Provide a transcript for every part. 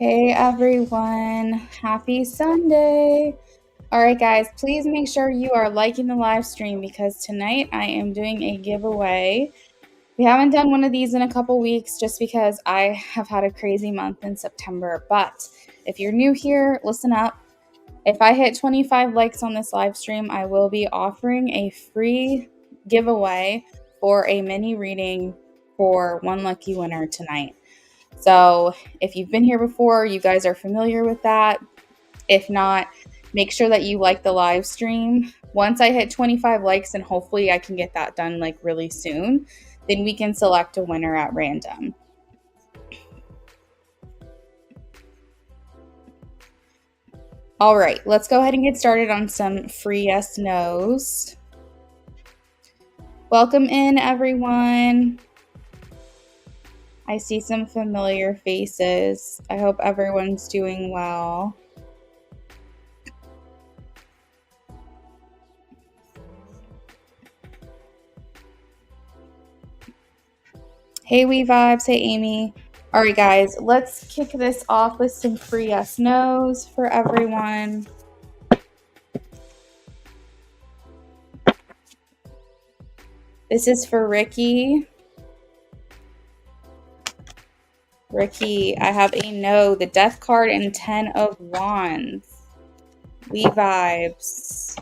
Hey everyone, happy Sunday. All right, guys, please make sure you are liking the live stream because tonight I am doing a giveaway. We haven't done one of these in a couple weeks just because I have had a crazy month in September. But if you're new here, listen up. If I hit 25 likes on this live stream, I will be offering a free giveaway for a mini reading for one lucky winner tonight. So if you've been here before, you guys are familiar with that. If not, make sure that you like the live stream. Once I hit 25 likes, and hopefully I can get that done like really soon, then we can select a winner at random. All right, let's go ahead and get started on some free yes nos. Welcome in, everyone. I see some familiar faces. I hope everyone's doing well. Hey, We Vibes. Hey, Amy. All right, guys, let's kick this off with some free yes nos for everyone. This is for Ricky. Ricky, I have a no, the Death card and 10 of Wands. We Vibes.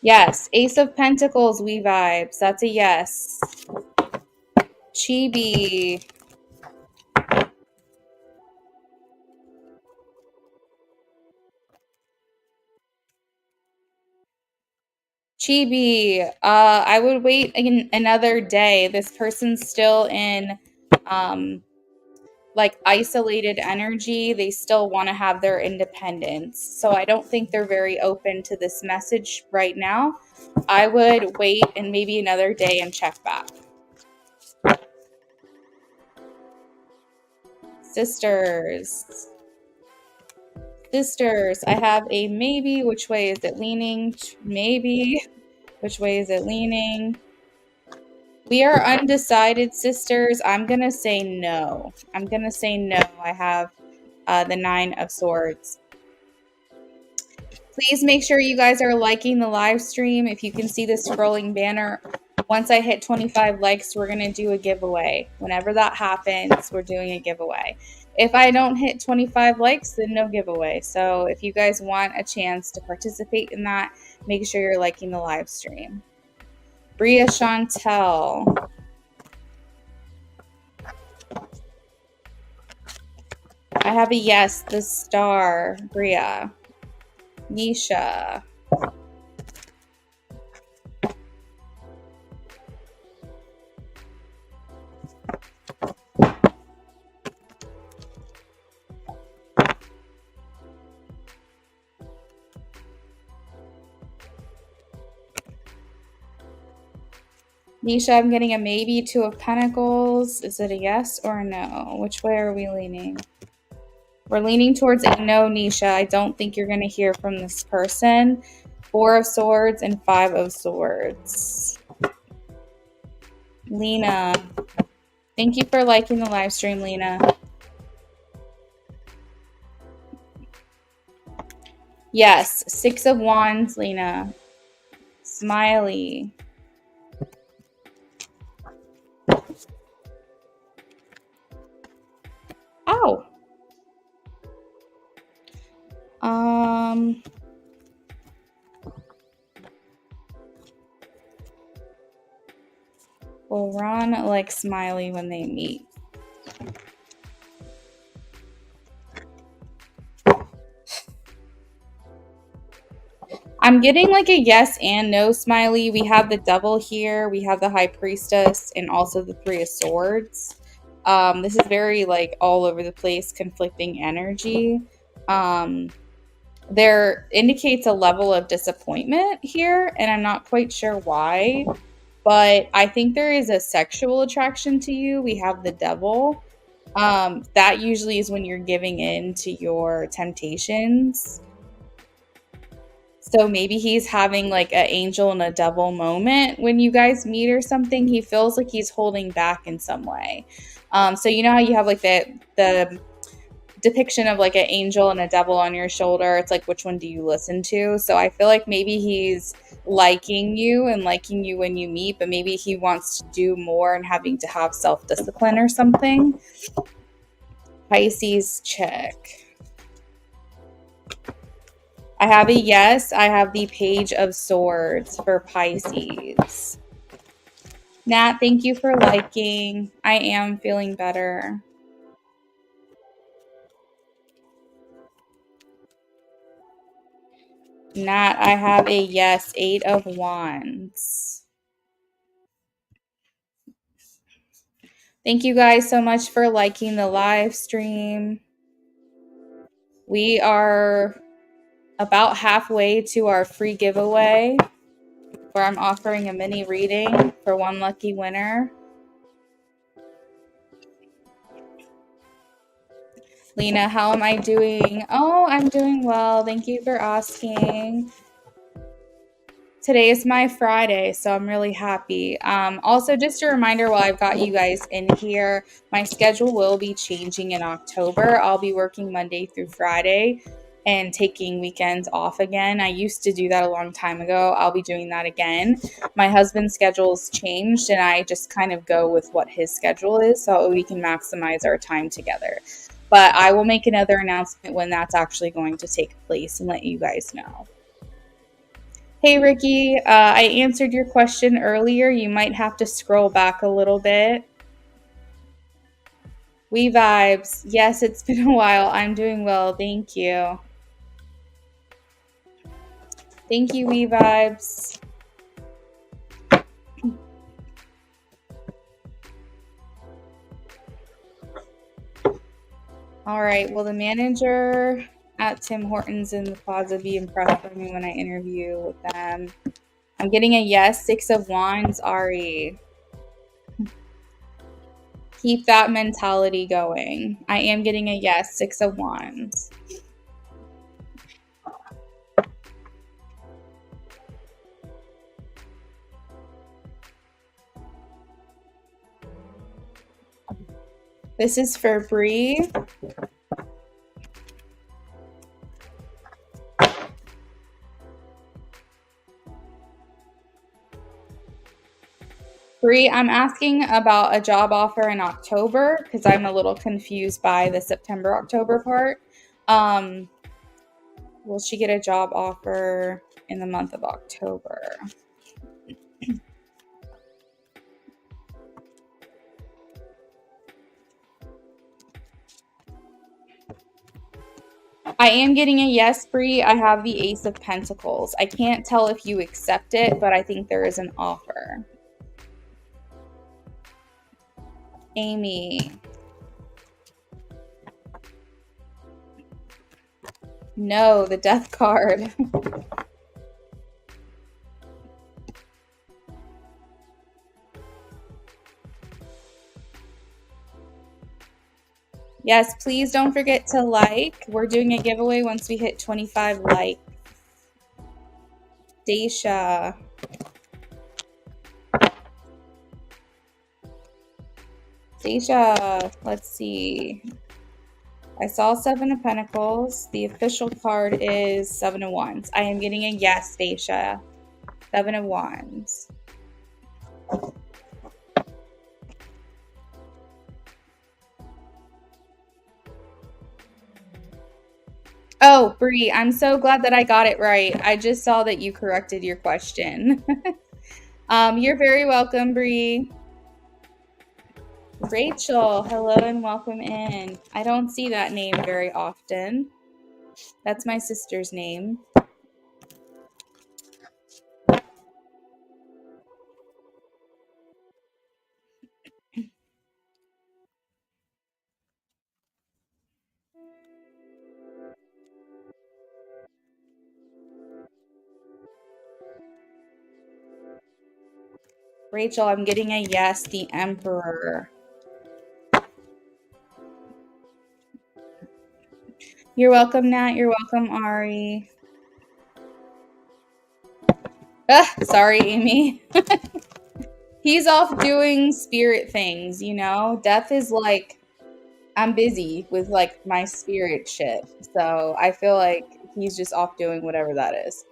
Yes, Ace of Pentacles, We Vibes. That's a yes. Chibi. Chibi, I would wait another day. This person's still in like isolated energy. They still want to have their independence. So I don't think they're very open to this message right now. I would wait and maybe another day and check back. Sisters. Sisters, I have a maybe. Which way is it leaning? Maybe. Which way is it leaning? We are undecided, sisters. I'm going to say no. I'm going to say no. I have the 9 of Swords. Please make sure you guys are liking the live stream. If you can see the scrolling banner, once I hit 25 likes, we're going to do a giveaway. Whenever that happens, we're doing a giveaway. If I don't hit 25 likes, then no giveaway. So if you guys want a chance to participate in that, make sure you're liking the live stream. Bria Chantel. I have a yes, the star. Bria. Nisha. Nisha, I'm getting a maybe. 2 of Pentacles. Is it a yes or a no? Which way are we leaning? We're leaning towards a no, Nisha. I don't think you're going to hear from this person. 4 of Swords and 5 of Swords. Lena. Thank you for liking the live stream, Lena. Yes, 6 of Wands, Lena. Smiley. Oh. Will Ron like Smiley when they meet? I'm getting like a yes and no, Smiley. We have the Devil here. We have the High Priestess and also the 3 of Swords. This is very like all over the place, conflicting energy. There indicates a level of disappointment here, and I'm not quite sure why, but I think there is a sexual attraction to you. We have the Devil. That usually is when you're giving in to your temptations. So maybe he's having like an angel and a devil moment when you guys meet or something. He feels like he's holding back in some way. So you know how you have like the depiction of like an angel and a devil on your shoulder. It's like, which one do you listen to? So I feel like maybe he's liking you and liking you when you meet, but maybe he wants to do more and having to have self-discipline or something. Pisces check. I have a yes. I have the Page of Swords for Pisces. Nat, thank you for liking. I am feeling better. Nat, I have a yes. 8 of Wands. Thank you guys so much for liking the live stream. We are about halfway to our free giveaway where I'm offering a mini reading for one lucky winner. Lena, how am I doing? Oh, I'm doing well. Thank you for asking. Today is my Friday, so I'm really happy. Also, just a reminder while I've got you guys in here, my schedule will be changing in October. I'll be working Monday through Friday and taking weekends off again. I used to do that a long time ago. I'll be doing that again. My husband's schedule's changed, and I just kind of go with what his schedule is so we can maximize our time together. But I will make another announcement when that's actually going to take place and let you guys know. Hey, Ricky, I answered your question earlier. You might have to scroll back a little bit. We vibes. Yes, it's been a while. I'm doing well. Thank you. Thank you, We vibes. All right. Will the manager at Tim Hortons in the plaza be impressed by me when I interview with them? I'm getting a yes. 6 of Wands, Ari. Keep that mentality going. I am getting a yes. 6 of Wands. This is for Bree. Bree, I'm asking about a job offer in October because I'm a little confused by the September-October part. Will she get a job offer in the month of October? I am getting a yes, Bree. I have the Ace of Pentacles. I can't tell if you accept it, but I think there is an offer. Amy. No, the Death card. Yes, please don't forget to like. We're doing a giveaway once we hit 25 likes. Daisha. Daisha, let's see. I saw 7 of Pentacles. The official card is 7 of Wands. I am getting a yes, Daisha. 7 of Wands. Oh, Bree, I'm so glad that I got it right. I just saw that you corrected your question. You're very welcome, Bree. Rachel, hello and welcome in. I don't see that name very often. That's my sister's name. Rachel, I'm getting a yes, the Emperor. You're welcome, Nat. You're welcome, Ari. Sorry, Amy. He's off doing spirit things, you know? Death is like, I'm busy with like my spirit shit. So I feel like he's just off doing whatever that is.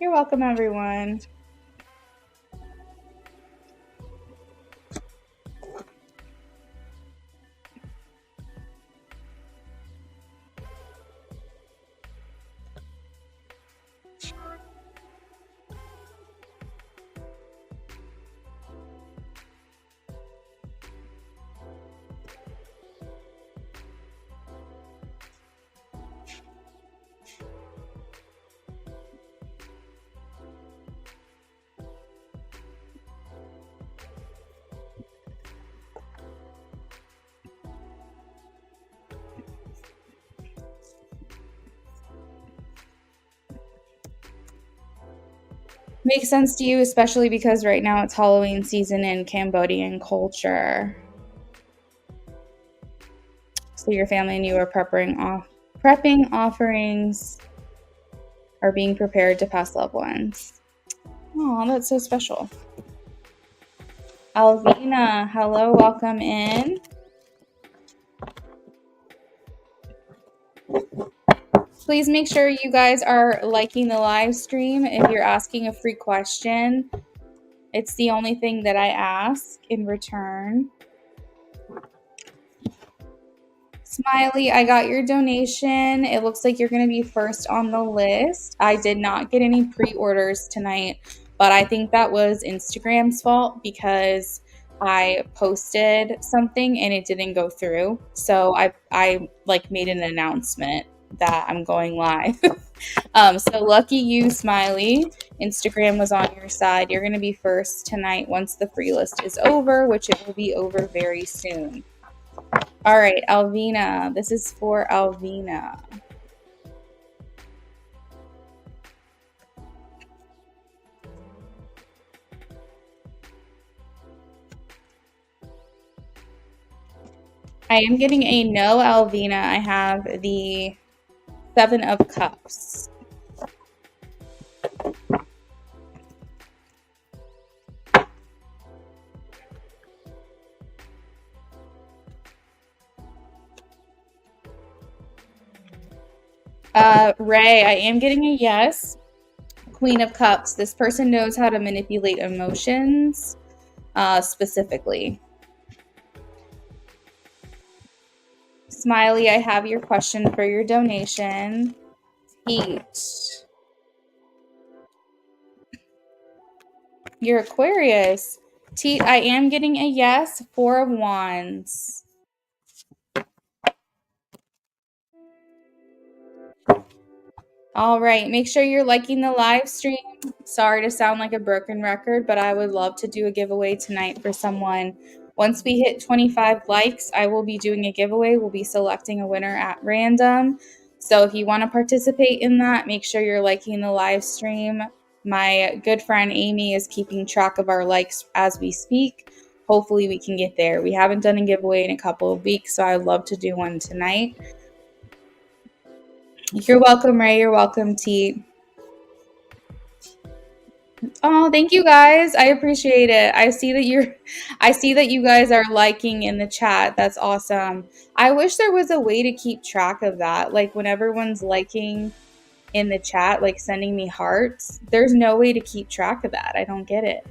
You're welcome, everyone. Makes sense to you, especially because right now it's Halloween season in Cambodian culture. So your family and you are prepping offerings, are being prepared to pass loved ones. Oh, that's so special. Alvina, hello, welcome in. Please make sure you guys are liking the live stream. If you're asking a free question, it's the only thing that I ask in return. Smiley, I got your donation. It looks like you're going to be first on the list. I did not get any pre-orders tonight, but I think that was Instagram's fault because I posted something and it didn't go through. So I like made an announcement that I'm going live. So lucky you, Smiley. Instagram was on your side. You're going to be first tonight once the free list is over, which it will be over very soon. All right, Alvina. This is for Alvina. I am getting a no, Alvina. I have the 7 of Cups. Ray, I am getting a yes. Queen of Cups. This person knows how to manipulate emotions, specifically. Smiley, I have your question for your donation. Heat. You're Aquarius. Teat, I am getting a yes. 4 of Wands. All right, make sure you're liking the live stream. Sorry to sound like a broken record, but I would love to do a giveaway tonight for someone. Once we hit 25 likes, I will be doing a giveaway. We'll be selecting a winner at random. So if you want to participate in that, make sure you're liking the live stream. My good friend Amy is keeping track of our likes as we speak. Hopefully we can get there. We haven't done a giveaway in a couple of weeks, so I'd love to do one tonight. You're welcome, Ray. You're welcome, T. Oh, thank you guys. I appreciate it. I see that you guys are liking in the chat. That's awesome. I wish there was a way to keep track of that. Like when everyone's liking in the chat, like sending me hearts, there's no way to keep track of that. I don't get it.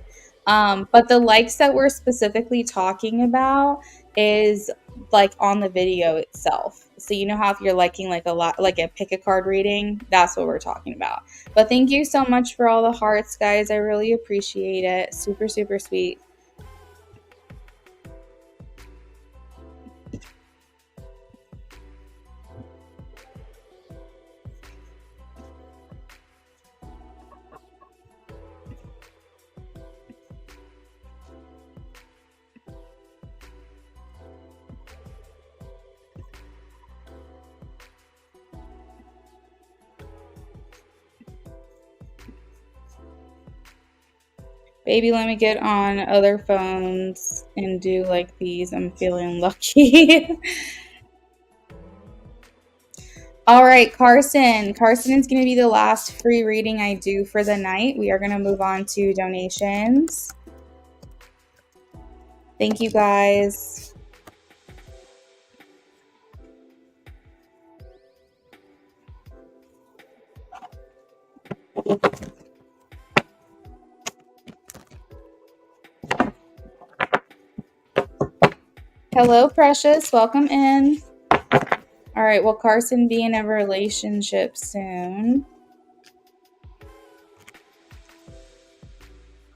But the likes that we're specifically talking about is like on the video itself. So you know how if you're liking like a lot, like a pick a card reading, that's what we're talking about. But thank you so much for all the hearts, guys. I really appreciate it. Super, super sweet. Baby, let me get on other phones and do like these. I'm feeling lucky. All right, Carson. Carson is going to be the last free reading I do for the night. We are going to move on to donations. Thank you, guys. Hello, Precious. Welcome in. All right, will Carson be in a relationship soon?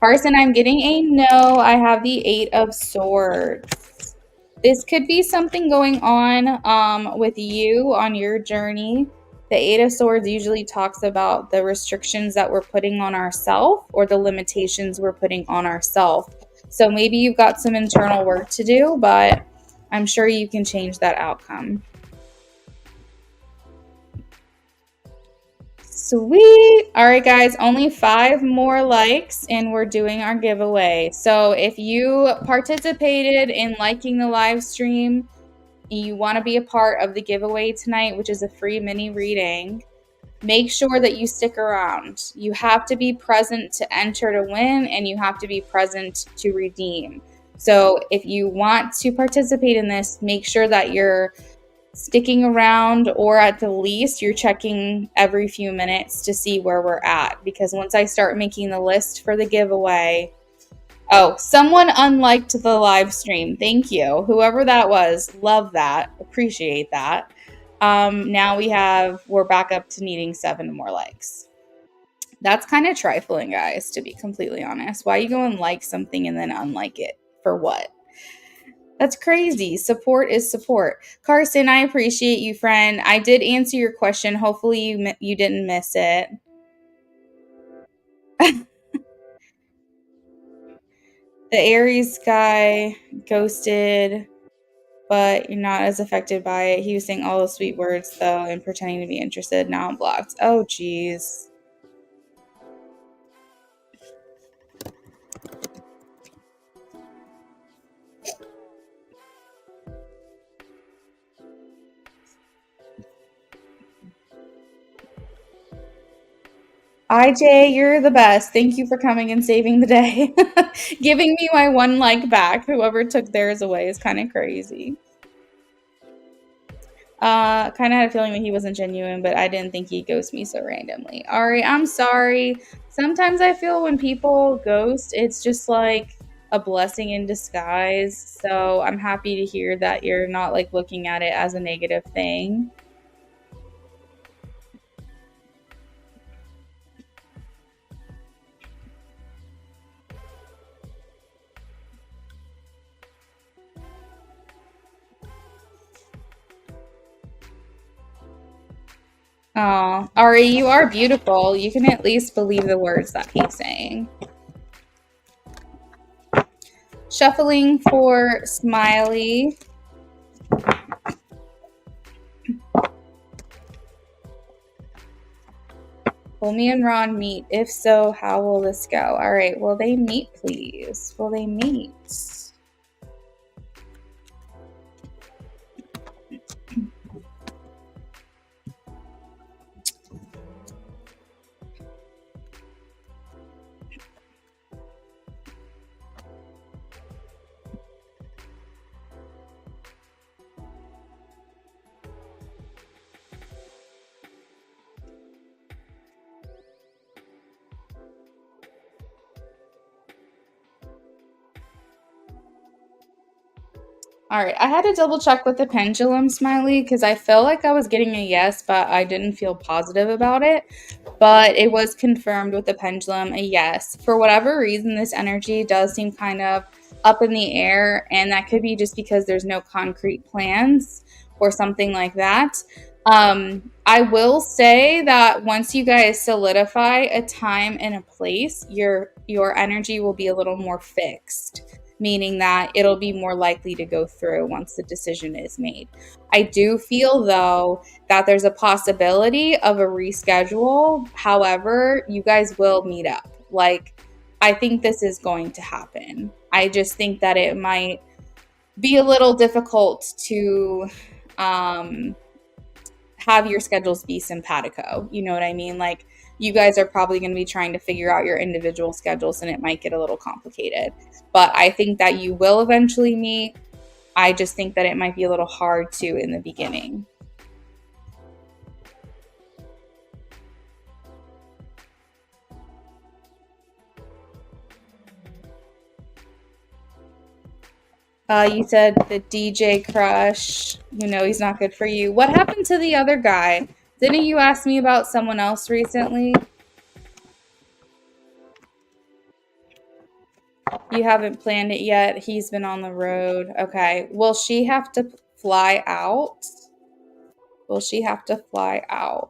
Carson, I'm getting a no. I have the 8 of Swords. This could be something going on with you on your journey. The 8 of Swords usually talks about the restrictions that we're putting on ourselves or the limitations we're putting on ourselves. So maybe you've got some internal work to do, but I'm sure you can change that outcome. Sweet. All right, guys, only 5 more likes and we're doing our giveaway. So if you participated in liking the live stream and you want to be a part of the giveaway tonight, which is a free mini reading, make sure that you stick around. You have to be present to enter to win, and you have to be present to redeem. So if you want to participate in this, make sure that you're sticking around, or at the least you're checking every few minutes to see where we're at, because once I start making the list for the giveaway. Oh, someone unliked the live stream. Thank you, whoever that was. Love that, appreciate that. Now we're back up to needing 7 more likes. That's kind of trifling, guys, to be completely honest. Why you go and like something and then unlike it for what? That's crazy. Support is support. Carson, I appreciate you, friend. I did answer your question. Hopefully you didn't miss it. The Aries guy ghosted, but you're not as affected by it. He was saying all those sweet words, though, and pretending to be interested. Now I'm blocked. Oh, geez. IJ, you're the best. Thank you for coming and saving the day. Giving me my 1 like back. Whoever took theirs away is kind of crazy. Kind of had a feeling that he wasn't genuine, but I didn't think he'd ghost me so randomly. Ari, I'm sorry. Sometimes I feel when people ghost, it's just like a blessing in disguise. So I'm happy to hear that you're not like looking at it as a negative thing. Oh, Ari, you are beautiful. You can at least believe the words that he's saying. Shuffling for Smiley. Will me and Ron meet? If so, how will this go? All right, will they meet, please? Will they meet? All right, I had to double check with the pendulum, Smiley, because I felt like I was getting a yes, but I didn't feel positive about it. But it was confirmed with the pendulum, a yes. For whatever reason, this energy does seem kind of up in the air, and that could be just because there's no concrete plans or something like that. I will say that once you guys solidify a time and a place, your energy will be a little more fixed, meaning that it'll be more likely to go through once the decision is made. I do feel, though, that there's a possibility of a reschedule. However, you guys will meet up. Like, I think this is going to happen. I just think that it might be a little difficult to have your schedules be simpatico. You know what I mean? Like, you guys are probably going to be trying to figure out your individual schedules, and it might get a little complicated. But I think that you will eventually meet. I just think that it might be a little hard to in the beginning. You said the DJ crush, he's not good for you. What happened to the other guy? Didn't you ask me about someone else recently? You haven't planned it yet. He's been on the road. Okay. Will she have to fly out? Will she have to fly out?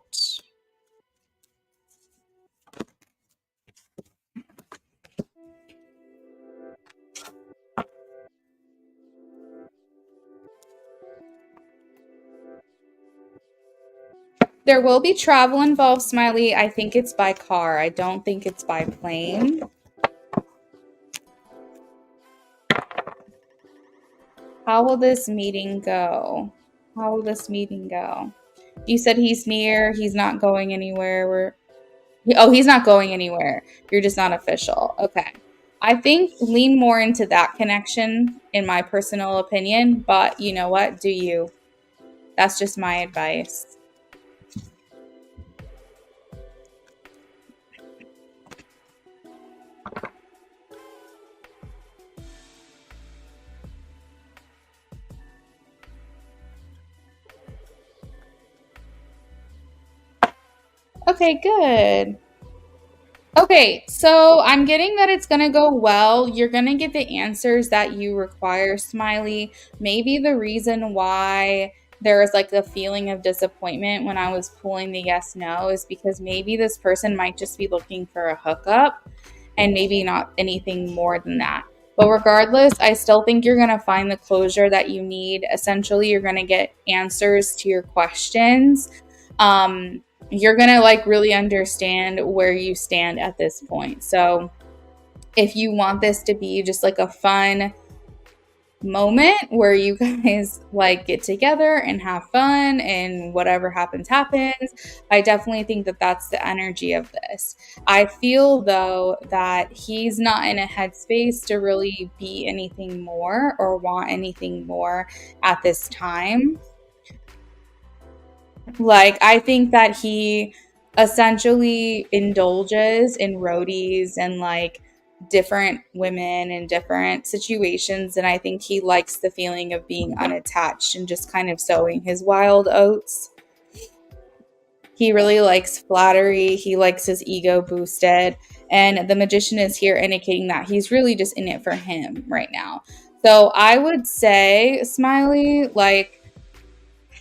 There will be travel involved, Smiley. I think it's by car. I don't think it's by plane. How will this meeting go? How will this meeting go? You said he's near. He's not going anywhere. He's not going anywhere. You're just not official. Okay. I think lean more into that connection, in my personal opinion. But you know what? Do you? That's just my advice. Okay, good. Okay, so I'm getting that it's going to go well. You're going to get the answers that you require, Smiley. Maybe the reason why there is like the feeling of disappointment when I was pulling the yes no is because maybe this person might just be looking for a hookup and maybe not anything more than that. But regardless, I still think you're going to find the closure that you need. Essentially, you're going to get answers to your questions. You're going to like really understand where you stand at this point. So if you want this to be just like a fun moment where you guys like get together and have fun and whatever happens, I definitely think that that's the energy of this. I feel though that he's not in a headspace to really be anything more or want anything more at this time. Like, I think that he essentially indulges in roadies and like different women in different situations. And I think he likes the feeling of being unattached and just kind of sowing his wild oats. He really likes flattery, he likes his ego boosted. And the magician is here indicating that he's really just in it for him right now. So I would say, Smiley, like,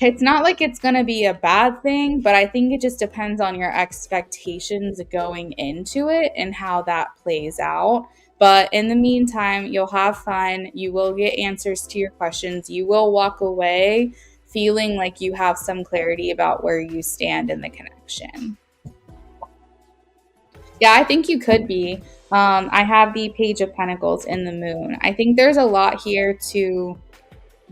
it's not like it's going to be a bad thing, but I think it just depends on your expectations going into it and how that plays out. But in the meantime, you'll have fun. You will get answers to your questions. You will walk away feeling like you have some clarity about where you stand in the connection. Yeah, I think you could be. I have the Page of Pentacles in the moon. I think there's a lot here to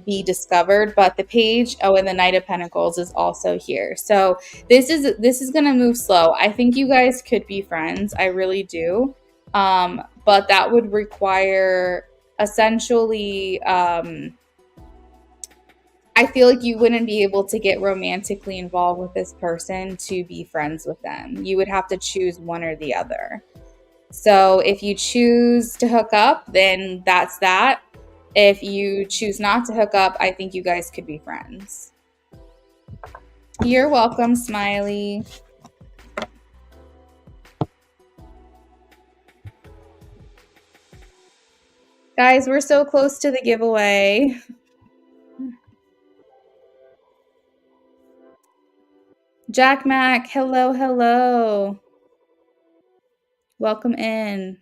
be discovered, but the page, and the Knight of Pentacles is also here. So this is gonna move slow. I think you guys could be friends. I really do. But that would require essentially I feel like you wouldn't be able to get romantically involved with this person to be friends with them. You would have to choose one or the other. So if you choose to hook up, then that's that. If you choose not to hook up, I think you guys could be friends. You're welcome, Smiley. Guys, we're so close to the giveaway. Jack Mac, hello, hello. Welcome in.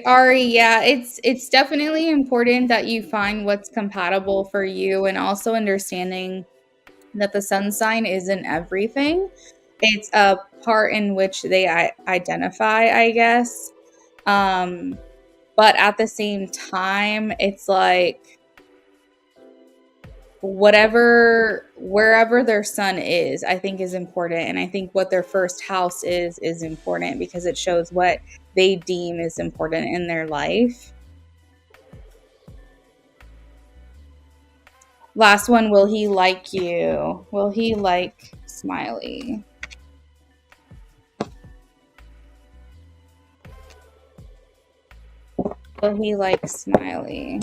Ari, yeah, it's definitely important that you find what's compatible for you, and also understanding that the sun sign isn't everything. It's a part in which they identify, I guess. Um, but at the same time, it's like wherever their sun is, I think is important. And I think what their first house is important because it shows what they deem is important in their life. Last one, will he like you? Will he like Smiley? Will he like Smiley?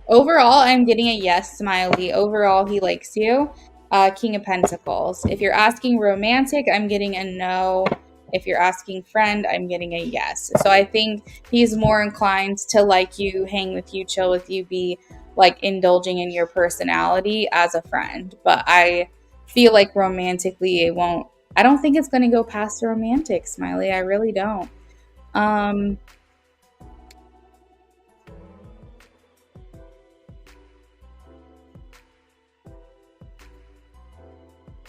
Overall, I'm getting a yes, Smiley. Overall, he likes you. King of Pentacles. If you're asking romantic, I'm getting a no. If you're asking friend, I'm getting a yes. So I think he's more inclined to like you, hang with you, chill with you, be like indulging in your personality as a friend. But I feel like romantically, I don't think it's going to go past romantic, Smiley. I really don't. Um,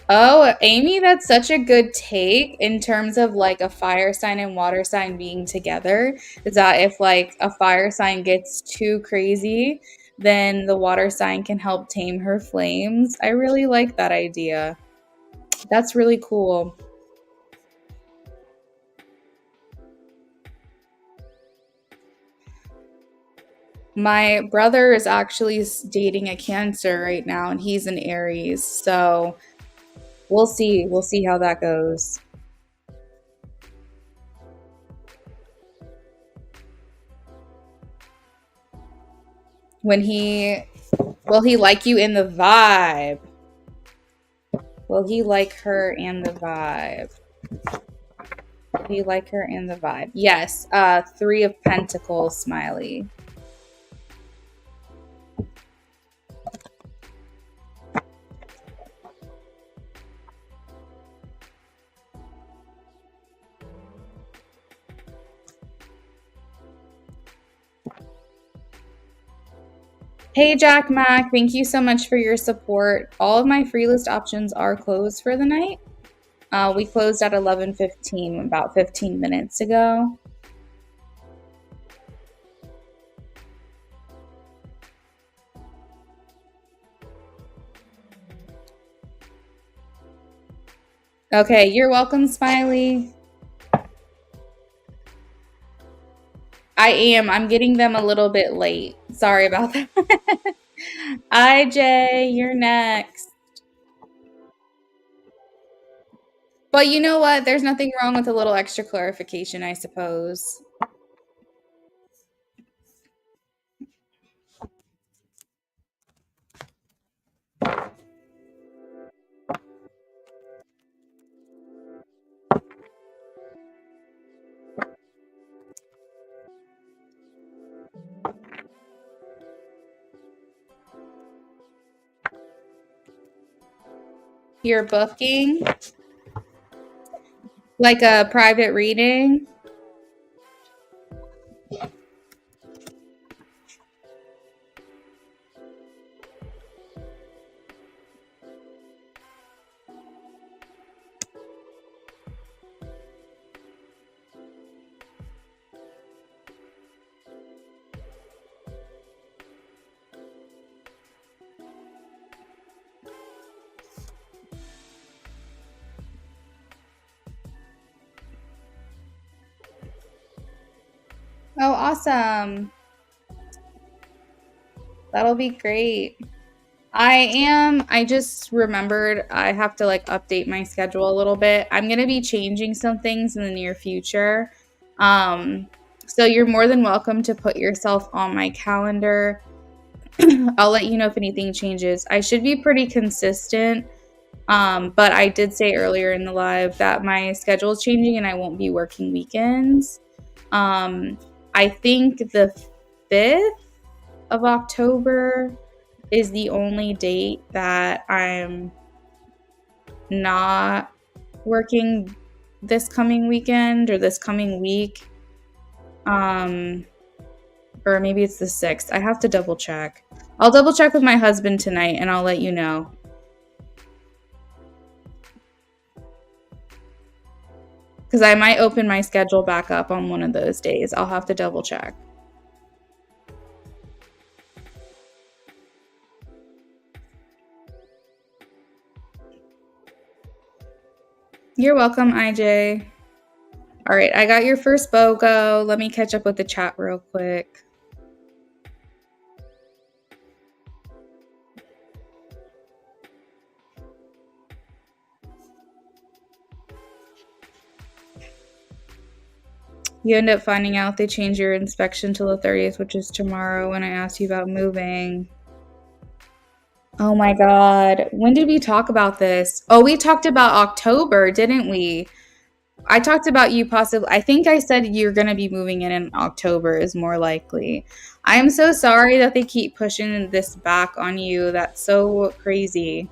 Oh, Amy, that's such a good take in terms of like a fire sign and water sign being together. Is that if like a fire sign gets too crazy, then the water sign can help tame her flames. I really like that idea. That's really cool. My brother is actually dating a Cancer right now, and he's an Aries. So we'll see. We'll see how that goes. When he Will he like you in the vibe? Will he like her and the vibe? Will he like her and the vibe? Yes. Three of Pentacles, Smiley. Hey, Jack Mac. Thank you so much for your support. All of my free list options are closed for the night. We closed at 11:15, about 15 minutes ago. Okay, you're welcome, Smiley. I am. I'm getting them a little bit late. Sorry about that. IJ, you're next. But you know what? There's nothing wrong with a little extra clarification, I suppose. You're booking like a private reading. Oh, awesome. That'll be great. I just remembered I have to like update my schedule a little bit. I'm going to be changing some things in the near future. Um, so you're more than welcome to put yourself on my calendar. I'll let you know if anything changes. I should be pretty consistent. But I did say earlier in the live that my schedule is changing and I won't be working weekends. I think the 5th of October is the only date that I'm not working this coming weekend or this coming week. Or maybe it's the 6th. I have to double check. I'll double check with my husband tonight and I'll let you know. Because I might open my schedule back up on one of those days. I'll have to double check. You're welcome, IJ. All right, I got your first BOGO. Let me catch up with the chat real quick. You end up finding out they changed your inspection till the 30th, which is tomorrow, when I asked you about moving. Oh my God. When did we talk about this? Oh, we talked about October, didn't we? I talked about you possibly. I think I said you're going to be moving in October is more likely. I am so sorry that they keep pushing this back on you. That's so crazy.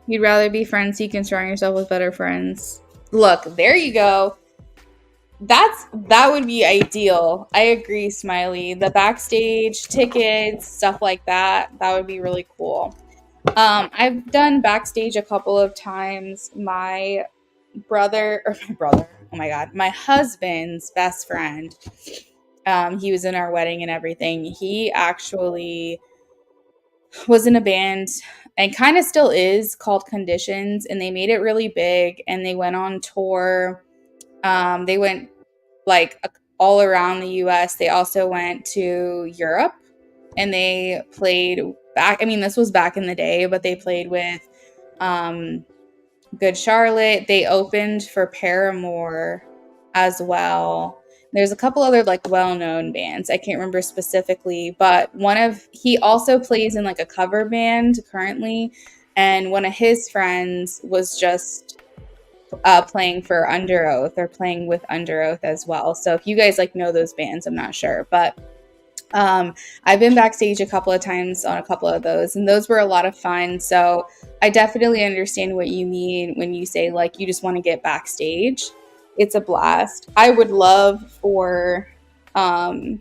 You'd rather be friends so you can surround yourself with better friends. Look, there you go. That would be ideal. I agree, Smiley. The backstage tickets, stuff like that, that would be really cool. I've done backstage a couple of times. My brother, oh my God, my husband's best friend, he was in our wedding and everything. He actually was in a band and kind of still is called Conditions, and they made it really big and they went on tour. They went like all around the US. They also went to Europe and they played back. I mean, this was back in the day, but they played with Good Charlotte. They opened for Paramore as well. There's a couple other like well-known bands. I can't remember specifically, but he also plays in like a cover band currently, and one of his friends was just playing for Under Oath or playing with Under Oath as well. So if you guys like know those bands, I'm not sure, but I've been backstage a couple of times on a couple of those, and those were a lot of fun. So I definitely understand what you mean when you say like you just want to get backstage. It's a blast. I would love for him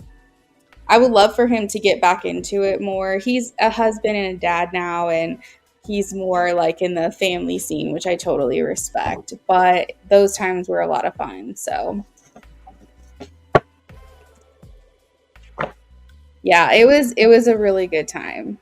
to get back into it more. He's a husband and a dad now, and he's more like in the family scene, which I totally respect. But those times were a lot of fun. So yeah, it was a really good time.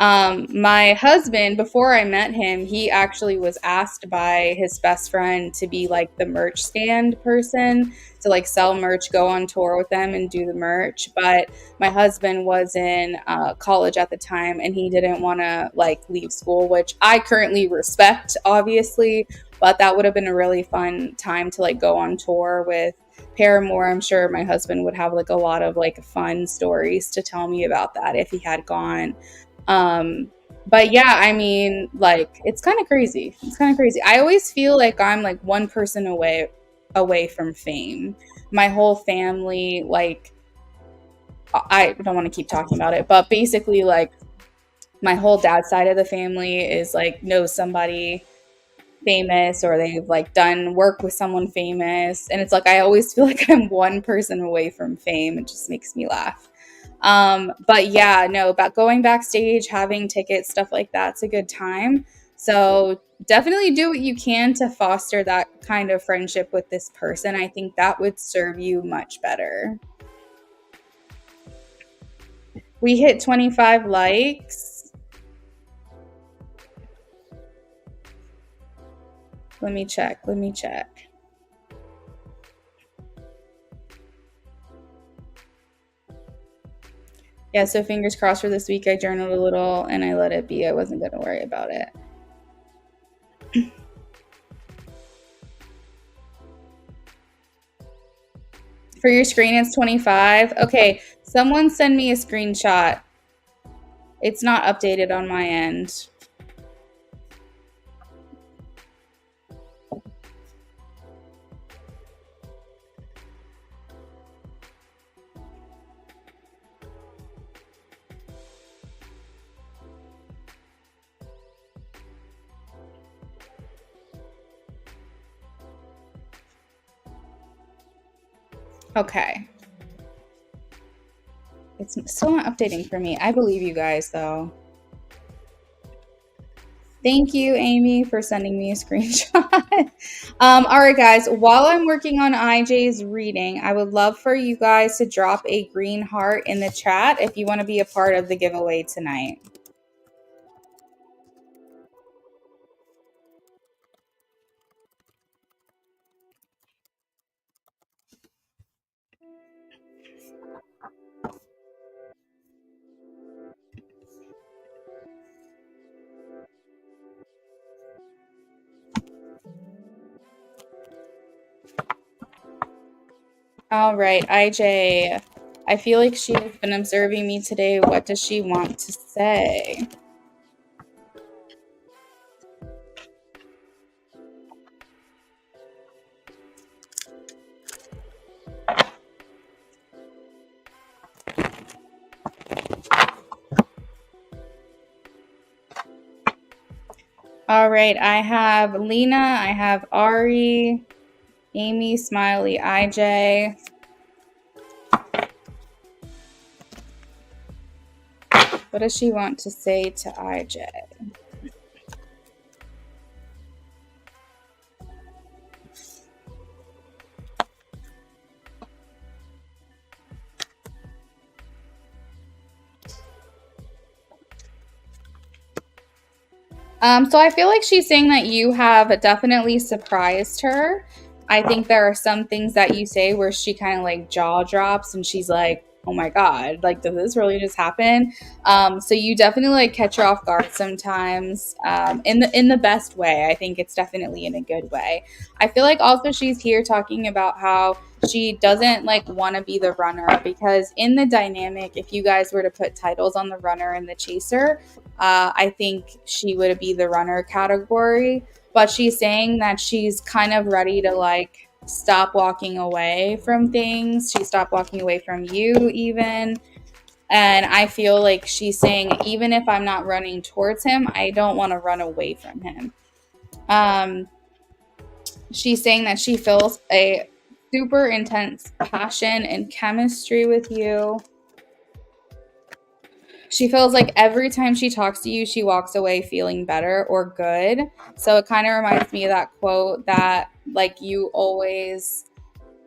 My husband, before I met him, he actually was asked by his best friend to be like the merch stand person, to like sell merch, go on tour with them and do the merch. But my husband was in college at the time and he didn't want to like leave school, which I currently respect, obviously. But that would have been a really fun time to like go on tour with Paramore. I'm sure my husband would have like a lot of like fun stories to tell me about that if he had gone. But yeah, I mean, like, it's kind of crazy. It's kind of crazy. I always feel like I'm like one person away from fame. My whole family, like, I don't want to keep talking about it, but basically, like, my whole dad's side of the family is like knows somebody famous, or they've like done work with someone famous, and it's like I always feel like I'm one person away from fame. It just makes me laugh. But yeah, no, about going backstage, having tickets, stuff like that's a good time. So definitely do what you can to foster that kind of friendship with this person. I think that would serve you much better. We hit 25 likes. Let me check. Yeah, so fingers crossed for this week. I journaled a little and I let it be. I wasn't going to worry about it. For your screen, it's 25. Okay, someone send me a screenshot. It's not updated on my end. Okay. It's still not updating for me. I believe you guys, though. Thank you, Amy, for sending me a screenshot. All right, guys, while I'm working on IJ's reading, I would love for you guys to drop a green heart in the chat if you want to be a part of the giveaway tonight. All right, IJ, I feel like she has been observing me today. What does she want to say? All right, I have Lena, I have Ari, Amy, Smiley, IJ. What does she want to say to IJ? So I feel like she's saying that you have definitely surprised her. I think there are some things that you say where she kind of like jaw drops and she's like, oh my God, like, did this really just happen? So you definitely like catch her off guard sometimes, in the best way. I think it's definitely in a good way. I feel like also she's here talking about how she doesn't like want to be the runner, because in the dynamic, if you guys were to put titles on the runner and the chaser, I think she would be the runner category. But she's saying that she's kind of ready to like stop walking away from things. She stopped walking away from you even. And I feel like she's saying, even if I'm not running towards him, I don't want to run away from him. She's saying that she feels a super intense passion and chemistry with you. She feels like every time she talks to you, she walks away feeling better or good. So it kind of reminds me of that quote that like you always,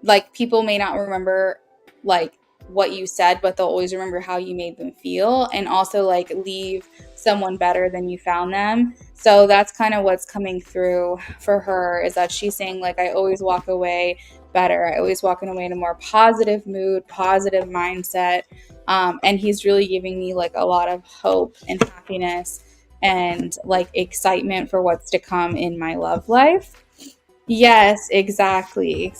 like, people may not remember like what you said, but they'll always remember how you made them feel, and also like leave someone better than you found them. So that's kind of what's coming through for her, is that she's saying like, I always walk away better. I always walk away in a more positive mood, positive mindset. And he's really giving me like a lot of hope and happiness and like excitement for what's to come in my love life. Yes, exactly.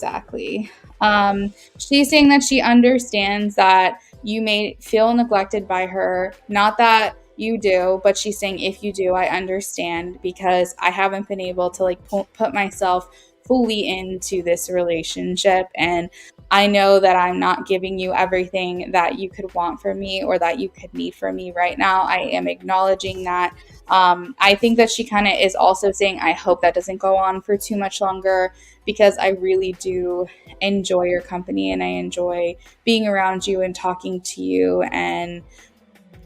She's saying that she understands that you may feel neglected by her. Not that you do, but she's saying, if you do, I understand, because I haven't been able to like put myself fully into this relationship, and I know that I'm not giving you everything that you could want from me or that you could need from me right now. I am acknowledging that. I think that she kind of is also saying, I hope that doesn't go on for too much longer, because I really do enjoy your company and I enjoy being around you and talking to you. And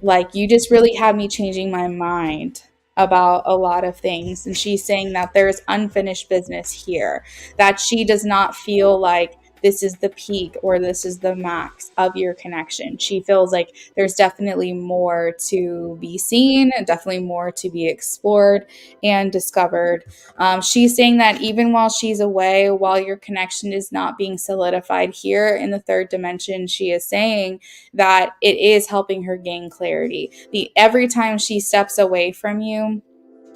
like, you just really have me changing my mind about a lot of things. And she's saying that there's unfinished business here, that she does not feel like this is the peak or this is the max of your connection. She feels like there's definitely more to be seen, definitely more to be explored and discovered. She's saying that even while she's away, while your connection is not being solidified here in the third dimension, she is saying that it is helping her gain clarity. Every time she steps away from you,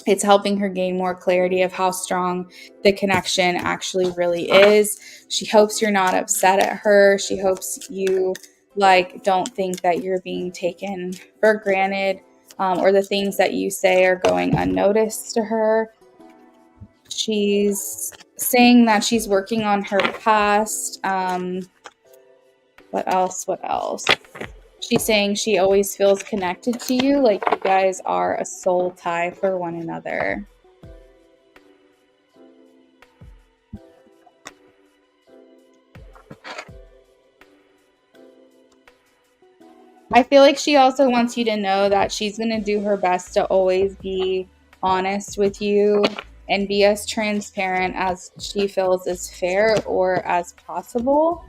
It's helping her gain more clarity of how strong the connection actually really is. She hopes you're not upset at her. She hopes you don't think that you're being taken for granted, or the things that you say are going unnoticed to her. She's saying that she's working on her past. What else? She's saying she always feels connected to you, like you guys are a soul tie for one another. I feel like she also wants you to know that she's going to do her best to always be honest with you and be as transparent as she feels is fair or as possible.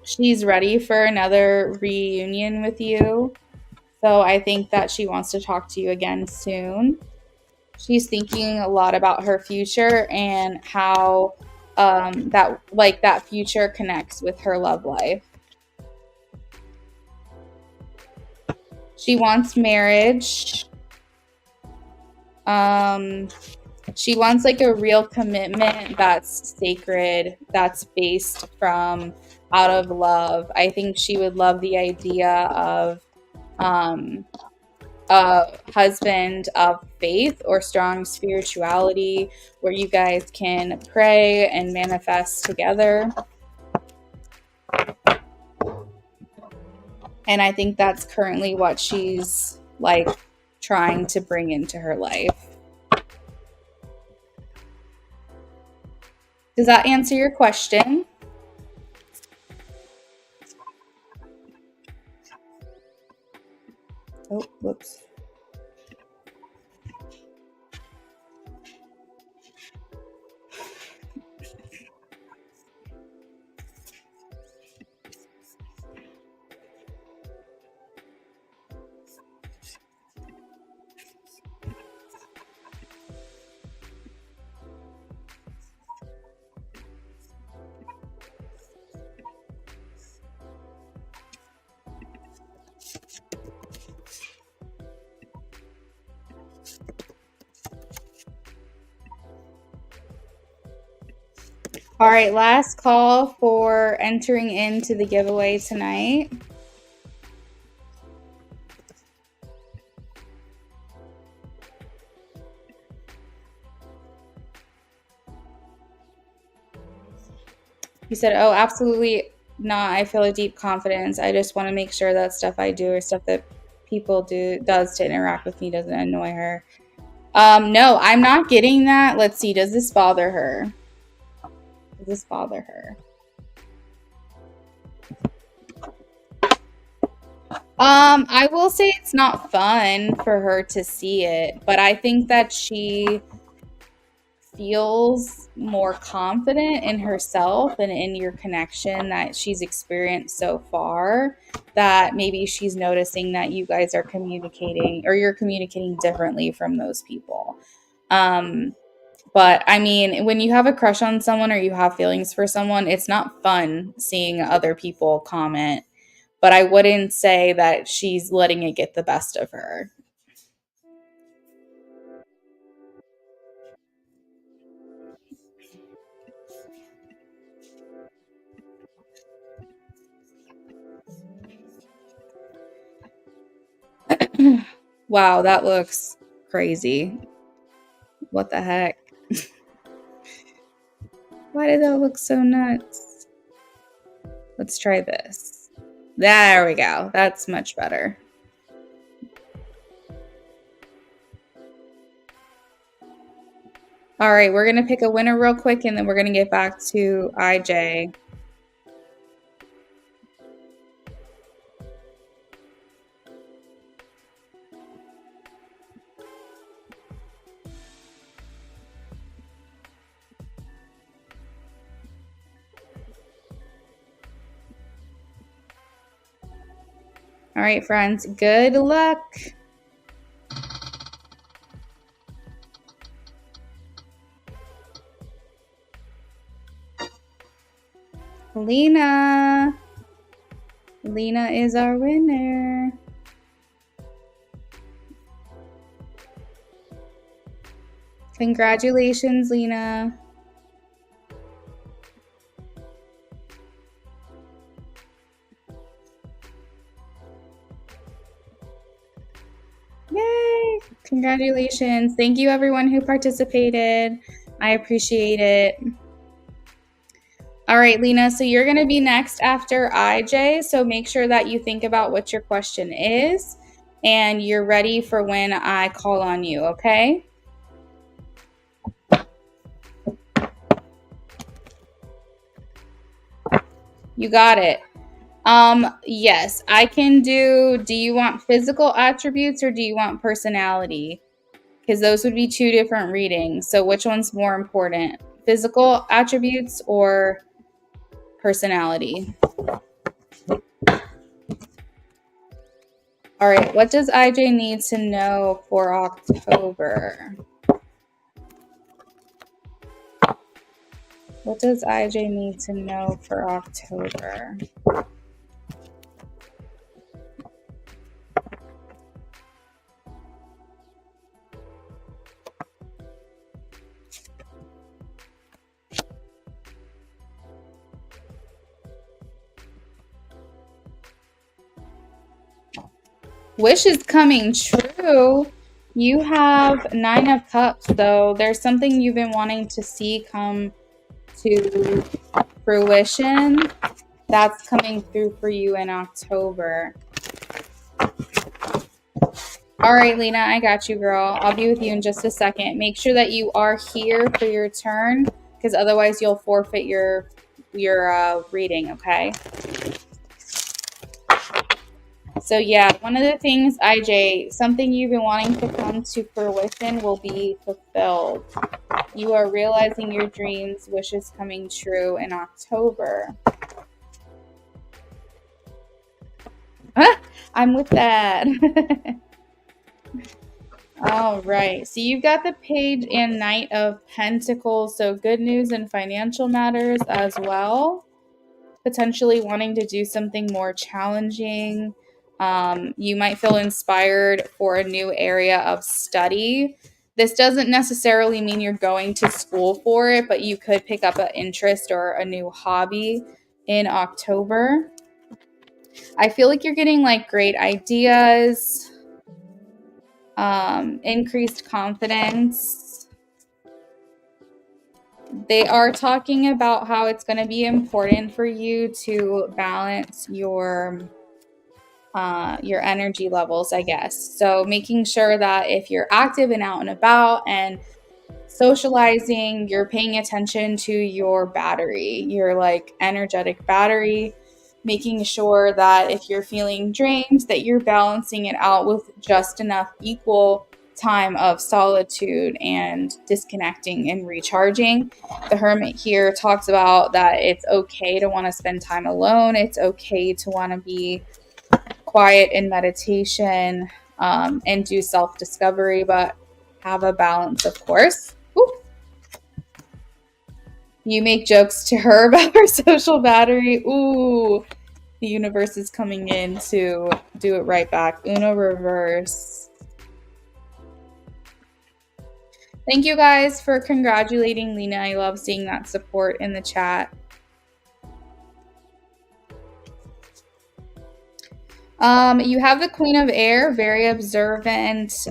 She's ready for another reunion with you. So I think that she wants to talk to you again soon. She's thinking a lot about her future and how that future connects with her love life. She wants marriage. She wants a real commitment that's sacred, that's based from out of love. I think she would love the idea of a husband of faith or strong spirituality where you guys can pray and manifest together. And I think that's currently what she's trying to bring into her life. Does that answer your question? Oh, whoops. All right, last call for entering into the giveaway tonight. You said, oh, absolutely not. I feel a deep confidence. I just want to make sure that stuff I do or stuff that people does to interact with me doesn't annoy her. No, I'm not getting that. Let's see. Does this bother her? Does this bother her? I will say it's not fun for her to see it, but I think that she feels more confident in herself and in your connection that she's experienced so far, that maybe she's noticing that you guys are communicating, or you're communicating differently from those people. But I mean, when you have a crush on someone or you have feelings for someone, it's not fun seeing other people comment. But I wouldn't say that she's letting it get the best of her. Wow, that looks crazy. What the heck? Why did that look so nuts? Let's try this. There we go. That's much better. All right, we're going to pick a winner real quick, and then we're going to get back to IJ. All right, friends, good luck. Lena. Lena is our winner. Congratulations, Lena. Yay! Congratulations. Thank you, everyone who participated. I appreciate it. All right, Lena, so you're going to be next after IJ, so make sure that you think about what your question is and you're ready for when I call on you, okay? You got it. Yes, I can do you want physical attributes or do you want personality? Because those would be two different readings. So which one's more important? Physical attributes or personality? All right, what does IJ need to know for October? What does IJ need to know for October? Wish is coming true. You have 9 of Cups, though. There's something you've been wanting to see come to fruition. That's coming through for you in October. All right, Lena, I got you, girl. I'll be with you in just a second. Make sure that you are here for your turn, because otherwise you'll forfeit your reading, okay? So yeah, one of the things, IJ, something you've been wanting to come to fruition will be fulfilled. You are realizing your dreams, wishes coming true in October. I'm with that. All right, so you've got the Page and Knight of Pentacles, so good news in financial matters as well. Potentially wanting to do something more challenging. You might feel inspired for a new area of study. This doesn't necessarily mean you're going to school for it, but you could pick up an interest or a new hobby in October. I feel like you're getting like great ideas. Increased confidence. They are talking about how it's going to be important for you to balance your energy levels, I guess. So making sure that if you're active and out and about and socializing, you're paying attention to your battery, your like energetic battery, making sure that if you're feeling drained, that you're balancing it out with just enough equal time of solitude and disconnecting and recharging. The Hermit here talks about that it's okay to want to spend time alone. It's okay to want to be quiet in meditation and do self-discovery, but have a balance, of course. Ooh. You make jokes to her about her social battery. Ooh, the universe is coming in to do it right back. Uno reverse. Thank you guys for congratulating Lena. I love seeing that support in the chat. You have the Queen of Air, very observant,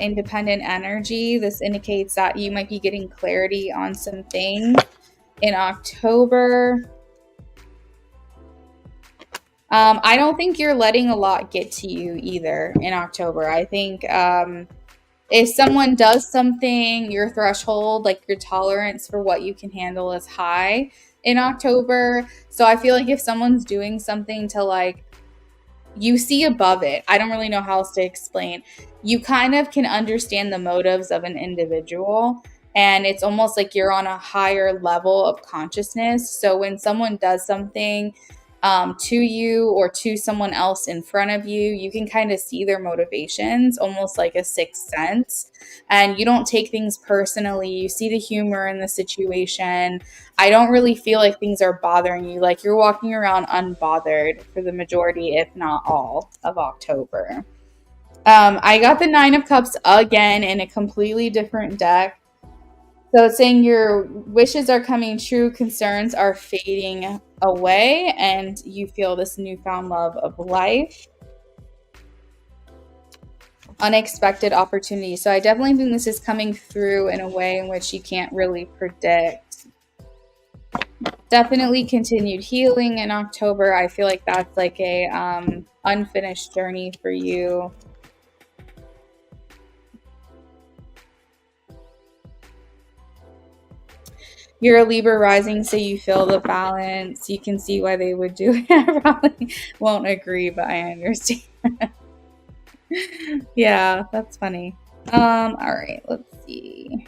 independent energy. This indicates that you might be getting clarity on some things in October. I don't think you're letting a lot get to you either in October. I think if someone does something, your threshold, like your tolerance for what you can handle is high in October. So I feel like if someone's doing something to like, you see above it. I don't really know how else to explain. You kind of can understand the motives of an individual, and it's almost like you're on a higher level of consciousness. So when someone does something to you or to someone else in front of you, you can kind of see their motivations, almost like a sixth sense. And you don't take things personally. You see the humor in the situation. I don't really feel like things are bothering you. Like you're walking around unbothered for the majority, if not all, of October. I got the Nine of Cups again in a completely different deck. So it's saying your wishes are coming true, concerns are fading away, and you feel this newfound love of life. Unexpected opportunities. So I definitely think this is coming through in a way in which you can't really predict. Definitely continued healing in October. I feel like that's like a unfinished journey for you. You're a Libra rising, so you feel the balance. You can see why they would do it. I probably won't agree, but I understand. Yeah, that's funny. All right, let's see.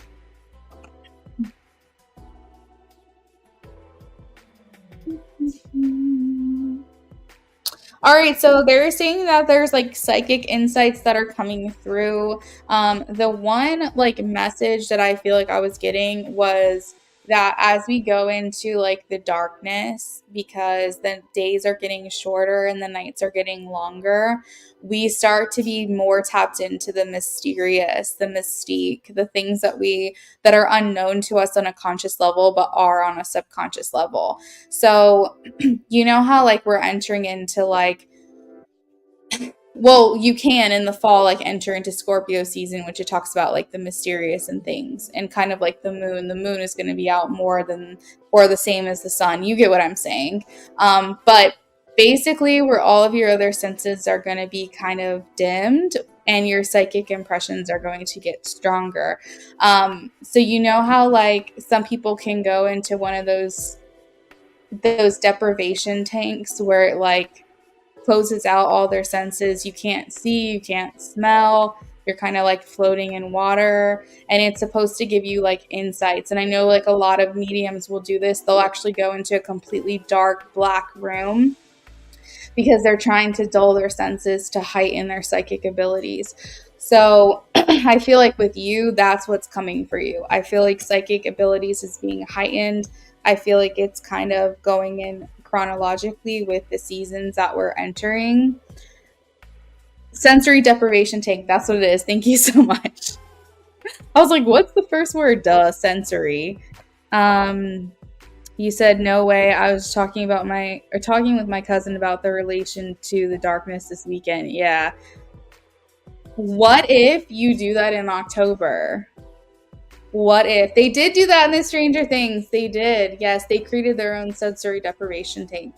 All right, so they're saying that there's like psychic insights that are coming through. The one like message that I feel like I was getting was that as we go into like the darkness, because the days are getting shorter and the nights are getting longer, we start to be more tapped into the mysterious, the mystique, the things that are unknown to us on a conscious level, but are on a subconscious level. So you know how like we're entering into like, well, you can in the fall like enter into Scorpio season, which it talks about like the mysterious and things, and kind of like the moon is going to be out more than or the same as the sun. You get what I'm saying. But basically where all of your other senses are going to be kind of dimmed and your psychic impressions are going to get stronger. So you know how like some people can go into one of those deprivation tanks where it like closes out all their senses. You can't see, you can't smell. You're kind of like floating in water, and it's supposed to give you like insights. And I know like a lot of mediums will do this. They'll actually go into a completely dark black room because they're trying to dull their senses to heighten their psychic abilities. So I feel like with you, that's what's coming for you. I feel like psychic abilities is being heightened. I feel like it's kind of going in chronologically with the seasons that we're entering. Sensory deprivation tank, that's what it is. Thank you so much. I was like, what's the first word? Duh, sensory. You said no way. I was talking with my cousin about the relation to the darkness this weekend. Yeah. What if you do that in October? What if they did do that in the Stranger Things? They did. Yes, they created their own sensory deprivation tank,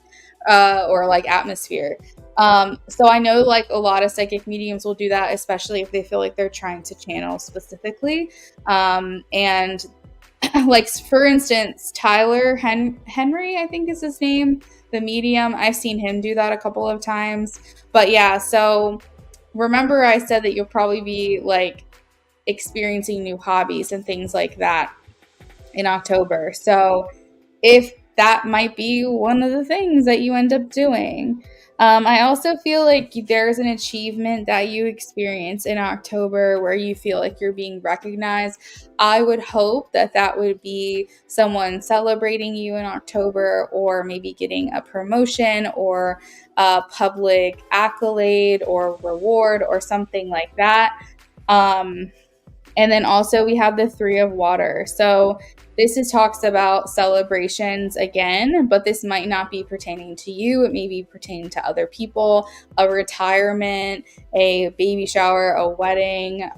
or like atmosphere. So I know like a lot of psychic mediums will do that, especially if they feel like they're trying to channel specifically. And like for instance, Tyler Henry, I think is his name, the medium. I've seen him do that a couple of times. But yeah, so remember I said that you'll probably be like experiencing new hobbies and things like that in October. So if that might be one of the things that you end up doing. I also feel like there's an achievement that you experience in October where you feel like you're being recognized. I would hope that that would be someone celebrating you in October, or maybe getting a promotion or a public accolade or reward or something like that. And then also we have the Three of Water. So this is talks about celebrations again, but this might not be pertaining to you. It may be pertaining to other people, a retirement, a baby shower, a wedding,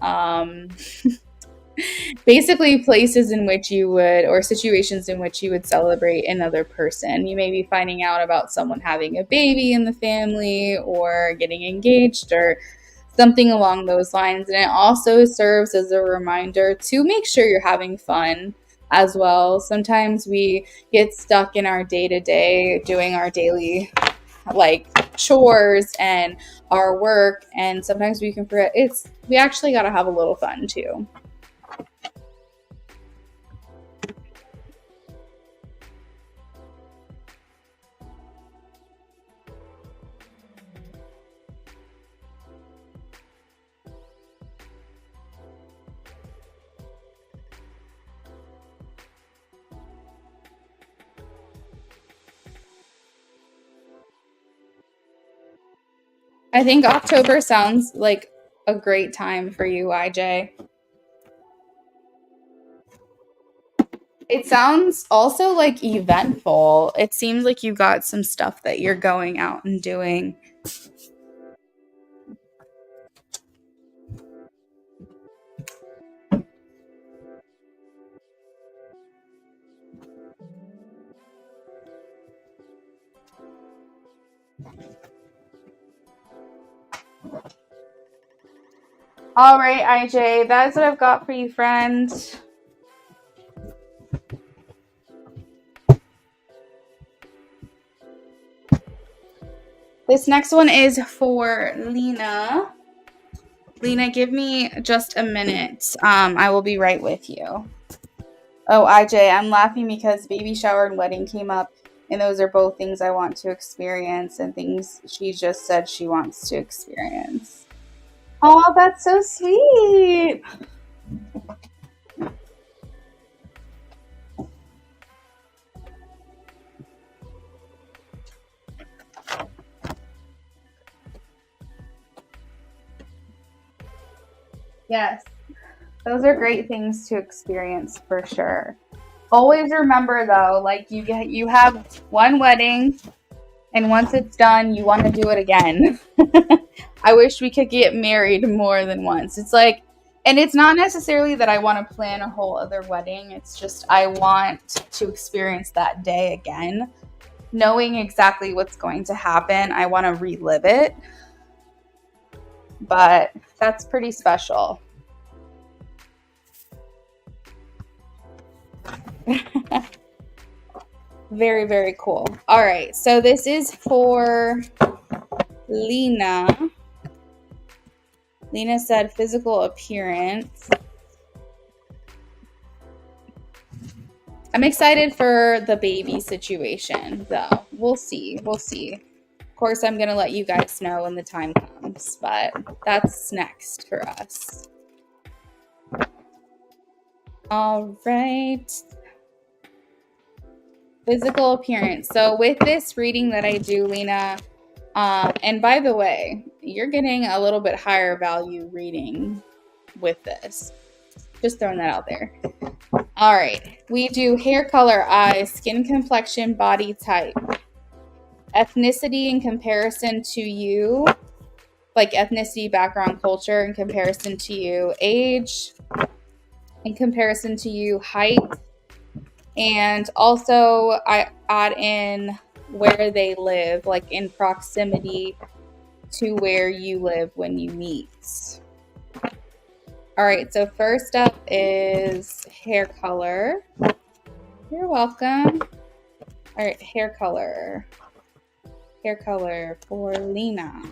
basically places in which you would, or situations in which you would celebrate another person. You may be finding out about someone having a baby in the family or getting engaged or something along those lines. And it also serves as a reminder to make sure you're having fun as well. Sometimes we get stuck in our day-to-day doing our daily like chores and our work, and sometimes we can forget we actually got to have a little fun too. I think October sounds like a great time for you, IJ. It sounds also like eventful. It seems like you got some stuff that you're going out and doing. All right, IJ, that's what I've got for you, friends. This next one is for Lena. Lena, give me just a minute. I will be right with you. Oh, IJ, I'm laughing because baby shower and wedding came up, and those are both things I want to experience and things she just said she wants to experience. Oh, that's so sweet. Yes, those are great things to experience for sure. Always remember though, like you have one wedding, and once it's done, you want to do it again. I wish we could get married more than once. It's like, and it's not necessarily that I want to plan a whole other wedding. It's just I want to experience that day again, knowing exactly what's going to happen. I want to relive it, but that's pretty special. Very, very cool. All right, so this is for Lena. Lena said physical appearance. I'm excited for the baby situation, though. We'll see. We'll see. Of course, I'm going to let you guys know when the time comes, but that's next for us. All right. Physical appearance. So with this reading that I do, Lena, and by the way, you're getting a little bit higher value reading with this. Just throwing that out there. All right. We do hair color, eyes, skin complexion, body type, ethnicity in comparison to you, like ethnicity, background, culture in comparison to you, age in comparison to you, height, and also I add in where they live, like in proximity to where you live when you meet. All right, so first up is hair color. You're welcome. All right, hair color. Hair color for Lena.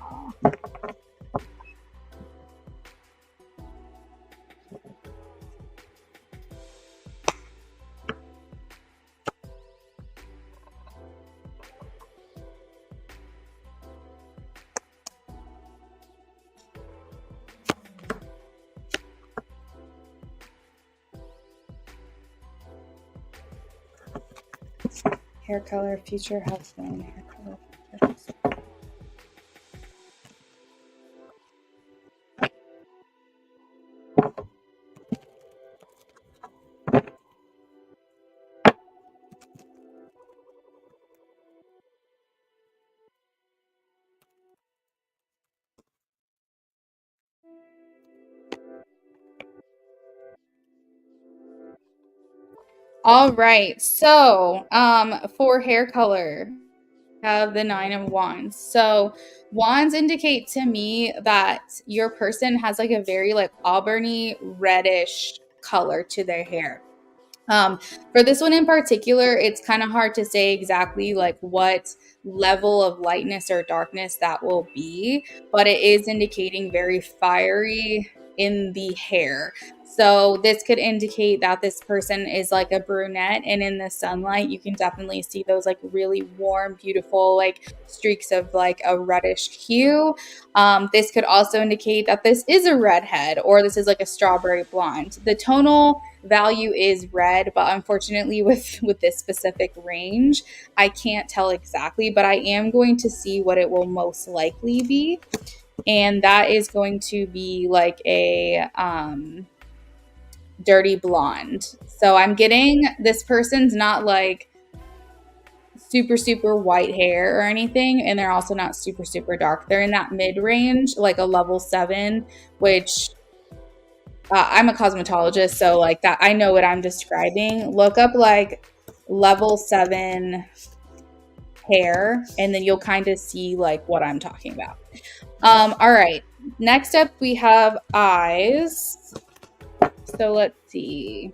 Hair color, future husband. Hair color, future husband. All right, so for hair color, have the Nine of Wands. So wands indicate to me that your person has like a very like auburny reddish color to their hair. Um, for this one in particular, it's kind of hard to say exactly like what level of lightness or darkness that will be, but it is indicating very fiery in the hair. So this could indicate that this person is like a brunette, and in the sunlight, you can definitely see those like really warm, beautiful like streaks of like a reddish hue. This could also indicate that this is a redhead or this is like a strawberry blonde. The tonal value is red, but unfortunately with this specific range, I can't tell exactly, but I am going to see what it will most likely be. And that is going to be like a dirty blonde. So I'm getting this person's not like super, super white hair or anything. And they're also not super, super dark. They're in that mid range, like a level 7, which I'm a cosmetologist. So like that, I know what I'm describing. Look up like level 7 hair, and then you'll kind of see like what I'm talking about. All right. Next up, we have eyes. So let's see.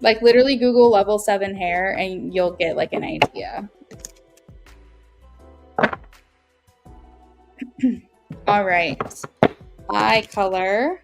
Like literally Google level 7 hair and you'll get like an idea. All right. Eye color.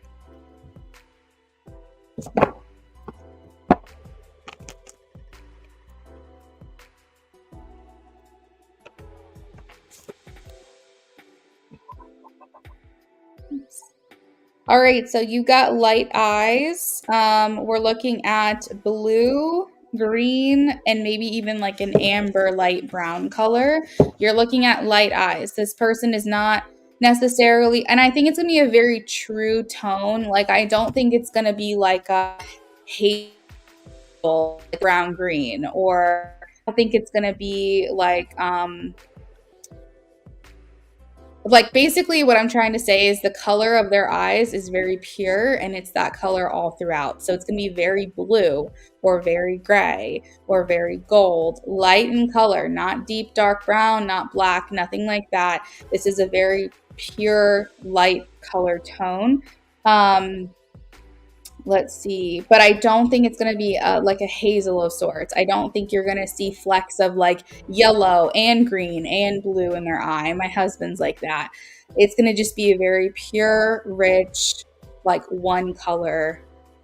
All right, so you got light eyes. We're looking at blue, green, and maybe even like an amber light brown color. You're looking at light eyes. This person is not necessarily, and I think it's gonna be a very true tone. Like I don't think it's gonna be like a hazel brown green, or I think it's gonna be like basically what I'm trying to say is the color of their eyes is very pure and it's that color all throughout. So it's going to be very blue or very gray or very gold, light in color, not deep dark brown, not black, nothing like that. This is a very pure light color tone. Let's see, but I don't think it's going to be like a hazel of sorts. I don't think you're going to see flecks of like yellow and green and blue in their eye. My husband's like that. It's going to just be a very pure, rich, like one color.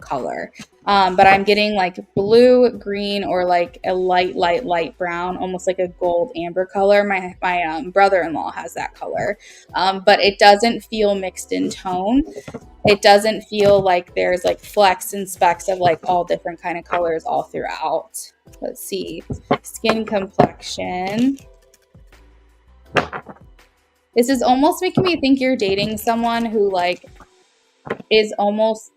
But I'm getting like blue, green, or like a light brown, almost like a gold amber color. My brother-in-law has that color, but it doesn't feel mixed in tone. It doesn't feel like there's like flecks and specks of like all different kind of colors all throughout. Let's see. Skin complexion. This is almost making me think you're dating someone who like is almost,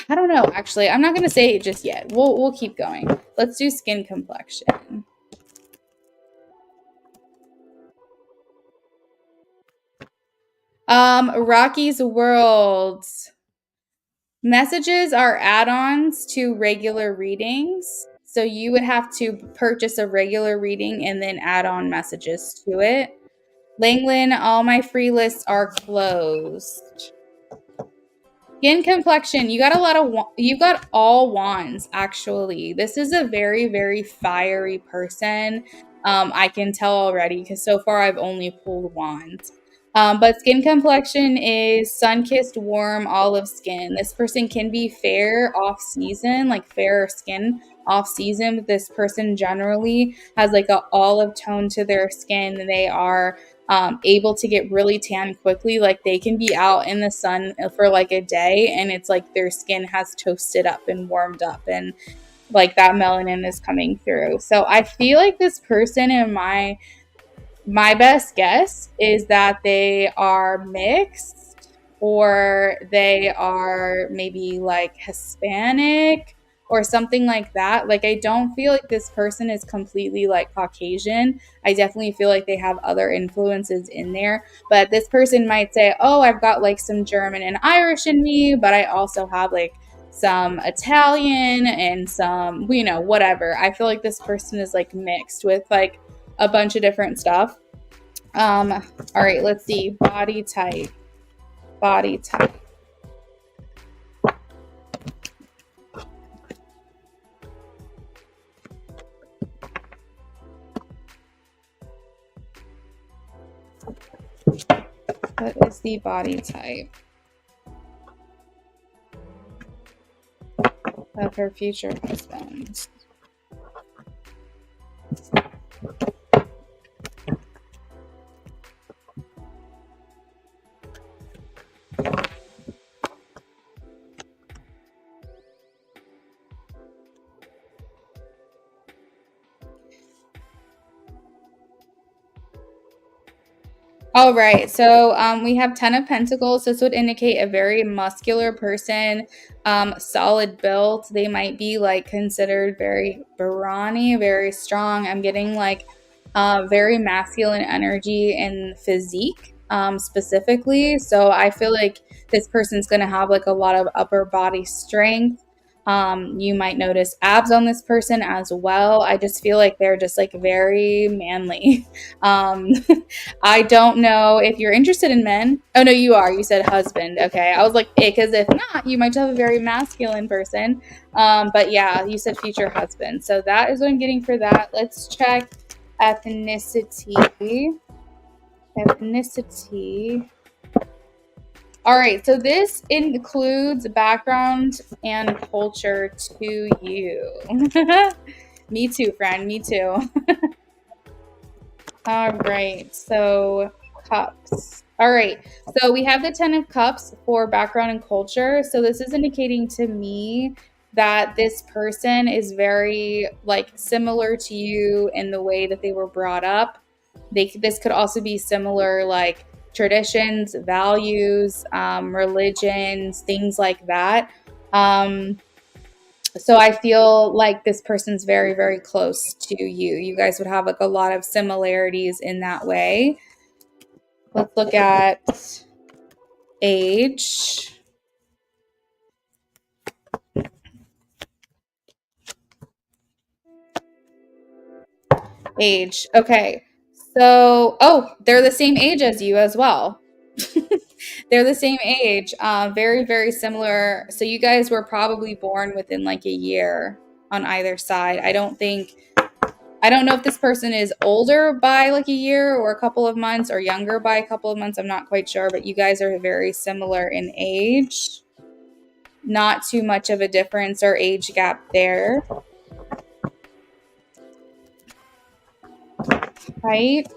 I don't know, actually. I'm not going to say it just yet. We'll keep going. Let's do skin complexion. Rocky's World. Messages are add-ons to regular readings. So you would have to purchase a regular reading and then add on messages to it. Langland, all my free lists are closed. Skin complexion, you got a lot of, you got all wands, actually. This is a very, very fiery person. I can tell already because so far I've only pulled wands. But skin complexion is sun-kissed, warm, olive skin. This person can be fair off-season, like fairer skin off-season. But this person generally has like an olive tone to their skin. They are able to get really tan quickly. Like they can be out in the sun for like a day and it's like their skin has toasted up and warmed up and like that melanin is coming through. So I feel like this person, in my best guess is that they are mixed or they are maybe like Hispanic or something like that. Like I don't feel like this person is completely like Caucasian. I definitely feel like they have other influences in there. But this person might say, oh, I've got like some German and Irish in me, but I also have like some Italian and some, you know, whatever. I feel like this person is like mixed with like a bunch of different stuff. All right, let's see. Body type. What is the body type of her future husband? All right, so we have 10 of Pentacles. This would indicate a very muscular person, solid built. They might be like considered very brawny, very strong. I'm getting like very masculine energy and physique specifically. So I feel like this person's going to have like a lot of upper body strength. You might notice abs on this person as well. I just feel like they're just like very manly. Um, I don't know if you're interested in men. Oh, no, you are. You said husband. Okay. I was like, because if not, you might have a very masculine person. But yeah, you said future husband. So that is what I'm getting for that. Let's check ethnicity. Ethnicity. All right. So this includes background and culture to you. Me too, friend. Me too. All right, so cups. All right, so we have the 10 of cups for background and culture. So this is indicating to me that this person is very like similar to you in the way that they were brought up. This could also be similar like traditions, values, religions, things like that. So I feel like this person's very, very close to you. You guys would have like a lot of similarities in that way. Let's look at age. Age. Okay. So, oh, they're the same age as you as well. They're the same age. Very, very similar. So you guys were probably born within like a year on either side. I don't know if this person is older by like a year or a couple of months or younger by a couple of months. I'm not quite sure, but you guys are very similar in age. Not too much of a difference or age gap there. Height.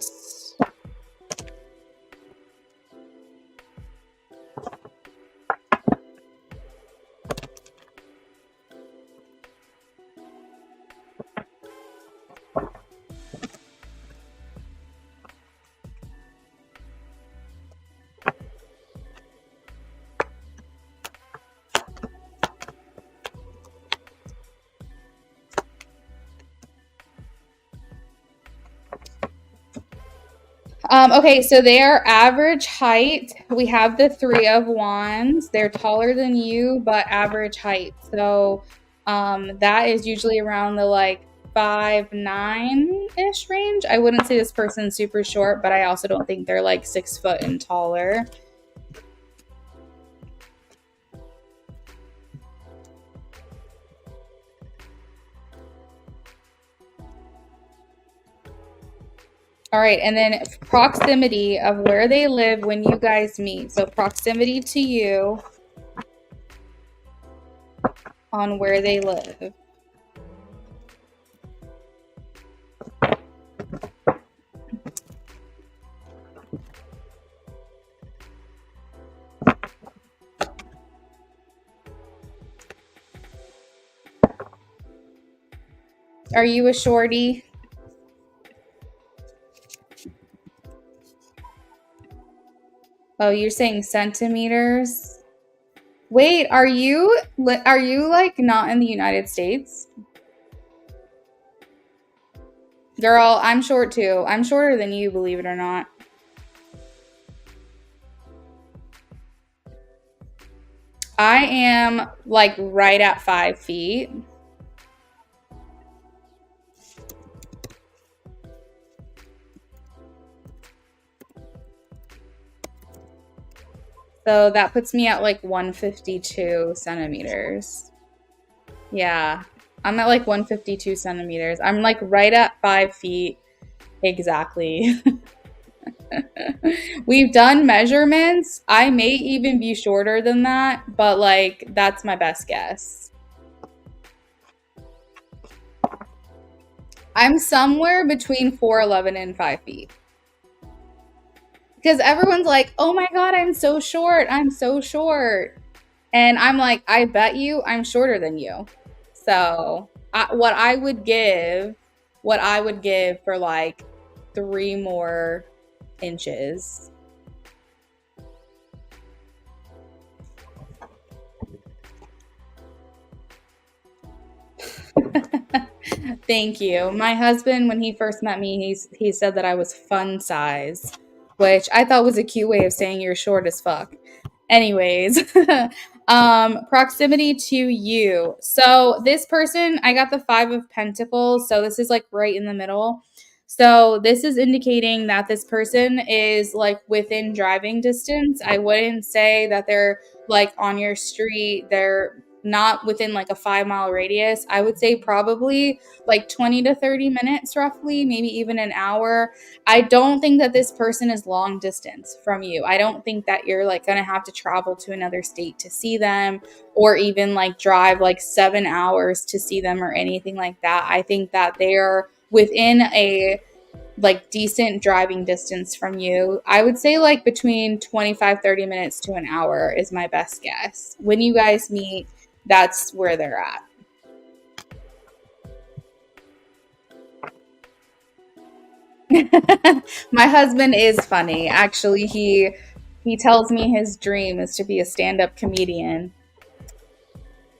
Okay, so their average height, we have the 3 of Wands. They're taller than you, but average height. So that is usually around the like 5'9" ish range. I wouldn't say this person's super short, but I also don't think they're like 6 foot and taller. All right, and then proximity of where they live when you guys meet. So proximity to you on where they live. Are you a shorty? Oh, you're saying centimeters? Wait, are you like not in the United States? Girl, I'm short too. I'm shorter than you, believe it or not. I am like right at 5 feet. So that puts me at like 152 centimeters. Yeah, I'm at like 152 centimeters. I'm like right at 5 feet exactly. We've done measurements. I may even be shorter than that, but like that's my best guess. I'm somewhere between 4'11" and 5 feet. Because everyone's like, oh my God, I'm so short. I'm so short. And I'm like, I bet you I'm shorter than you. So what I would give for like 3 more inches. Thank you. My husband, when he first met me, he said that I was fun size, which I thought was a cute way of saying you're short as fuck. Anyways, proximity to you. So this person, I got the 5 of Pentacles, so this is like right in the middle. So this is indicating that this person is like within driving distance. I wouldn't say that they're like on your street. They're not within like a 5 mile radius. I would say probably like 20 to 30 minutes, roughly, maybe even an hour. I don't think that this person is long distance from you. I don't think that you're like going to have to travel to another state to see them, or even like drive like 7 hours to see them or anything like that. I think that they're within a like decent driving distance from you. I would say like between 25-30 minutes to an hour is my best guess. When you guys meet, that's where they're at. My husband is funny. Actually, he tells me his dream is to be a stand-up comedian.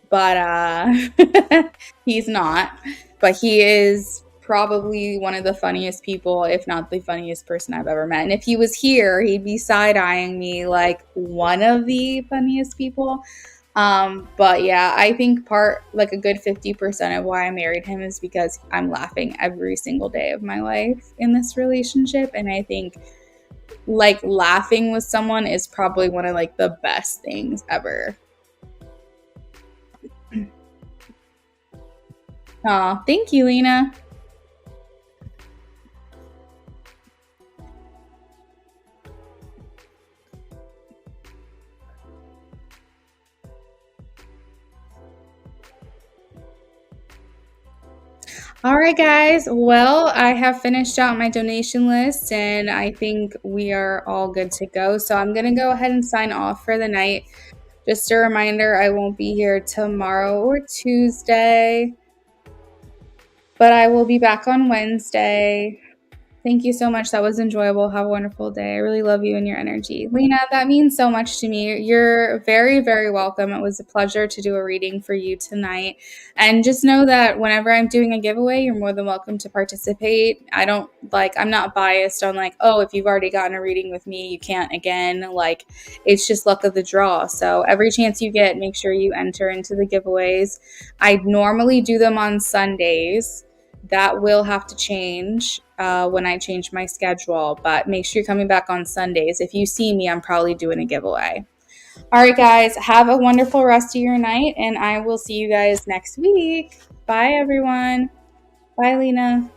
But he's not. But he is probably one of the funniest people, if not the funniest person I've ever met. And if he was here, he'd be side-eyeing me like one of the funniest people. But yeah, I think like a good 50% of why I married him is because I'm laughing every single day of my life in this relationship. And I think like laughing with someone is probably one of like the best things ever. Oh, thank you, Lena. All right, guys. Well, I have finished out my donation list and I think we are all good to go. So I'm going to go ahead and sign off for the night. Just a reminder, I won't be here tomorrow or Tuesday, but I will be back on Wednesday. Thank you so much. That was enjoyable. Have a wonderful day. I really love you and your energy. Lena, that means so much to me. You're very, very welcome. It was a pleasure to do a reading for you tonight. And just know that whenever I'm doing a giveaway, you're more than welcome to participate. I'm not biased on like, oh, if you've already gotten a reading with me, you can't again. Like, it's just luck of the draw. So every chance you get, make sure you enter into the giveaways. I normally do them on Sundays. That will have to change when I change my schedule, but make sure you're coming back on Sundays. If you see me, I'm probably doing a giveaway. All right, guys, have a wonderful rest of your night, and I will see you guys next week. Bye, everyone. Bye, Lena.